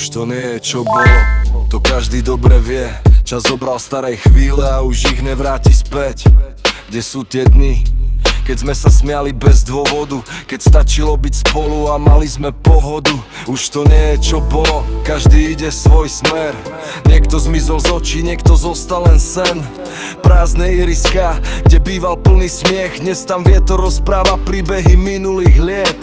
Už to nie je čo bolo, to každý dobre vie. Čas zobral staré chvíle a už ich nevráti späť. Kde sú tie dni, keď sme sa smiali bez dôvodu, keď stačilo byť spolu a mali sme pohodu. Už to nie je čo bolo, každý ide svoj smer. Niekto zmizol z očí, niekto zostal len sen. Prázdne iriska, kde býval plný smiech, dnes tam vietor rozpráva príbehy minulých liet.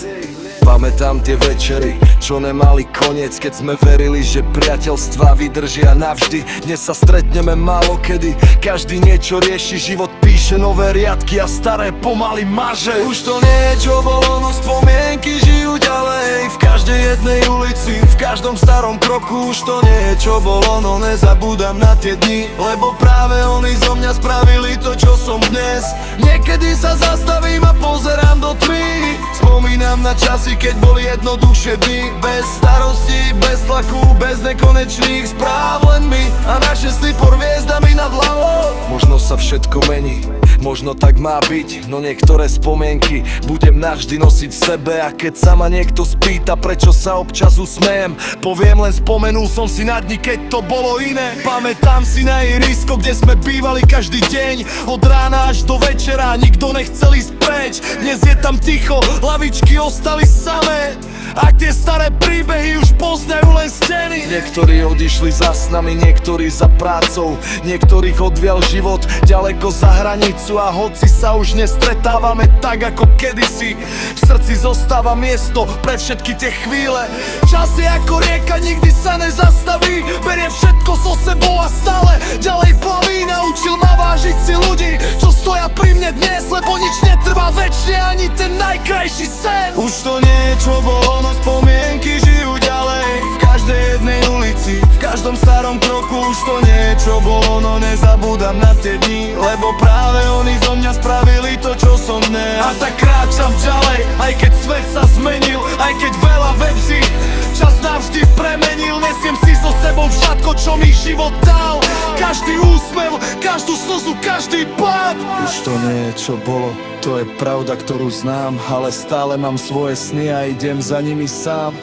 Pamätám tie večery, čo nemali koniec, keď sme verili, že priateľstvá vydržia navždy. Dnes sa stretneme málo kedy, každý niečo rieši, život píše nové riadky a staré pomaly maže. Už to nie je čo bolo, no spomienky žijú ďalej. V každej jednej ulici, v každom starom kroku. Už to nie je čo bolo, no nezabúdam na tie dni, lebo práve oni zo mňa spravili to, čo som dnes. Niekedy sa zastavím a pozerám do tmy, spomínam na časy, keď boli jednoduchšie dny. Bez starostí, bez tlaku, bez nekonečných správ, len my a naše sny pod hviezdami nad hlavou. Možno sa všetko mení, možno tak má byť, no niektoré spomienky budem navždy nosiť v sebe. A keď sa ma niekto spýta, prečo sa občas usmejem, poviem len spomenul som si na dni, keď to bolo iné. Pamätám si na ihrisko, kde sme bývali každý deň, od rána až do večera, nikto nechcel ísť preč. Dnes je tam ticho, lavičky ostali samé a tie staré príbehy už poznajú len steny. Niektorí odišli za snami, niektorí za prácou, niektorých odvial život ďaleko za hranicu. A hoci sa už nestretávame tak ako kedysi, v srdci zostáva miesto pre všetky tie chvíle. Čas je ako rieka, nikdy sa nezastaví, berie všetko so sebou a stále ďalej plaví. Naučil ma vážiť si ľudí, čo stoja pri mne dnes, lebo nič netrvá večne, ani ten najkrajší sen. Už to nie je čo bolo, no spomienky žijú ďalej. V každej jednej ulici, v každom starom kroku. Už to nie je čo bolo, no nezabúdam na tie dni, lebo práve oni zo mňa spravili to, čo som dnes. A tak kráčam ďalej, aj keď svet sa zmenil, aj keď veľa vecí čas navždy premenil. Nesiem si so sebou všetko, čo mi život dal, každý úsmev, každú slzu, každý pád. Už to nie je čo bolo, to je pravda, ktorú znám, ale stále mám svoje sny a idem za nimi sám.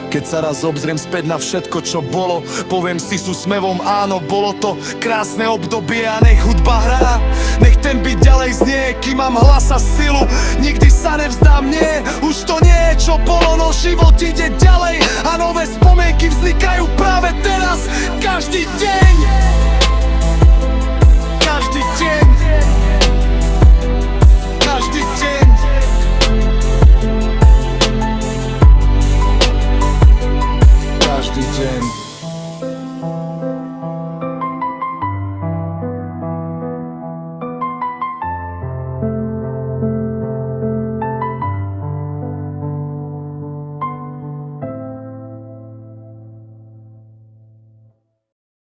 Keď sa raz obzriem späť na všetko, čo bolo, poviem si s úsmevom áno, bolo to krásne obdobie. A nech hudba hrá, nech ten beat ďalej znie, kým mám hlas a silu, nikdy sa nevzdám, nie. Už to nie je čo bolo, no život ide ďalej a nové spomienky vznikajú práve teraz, každý deň.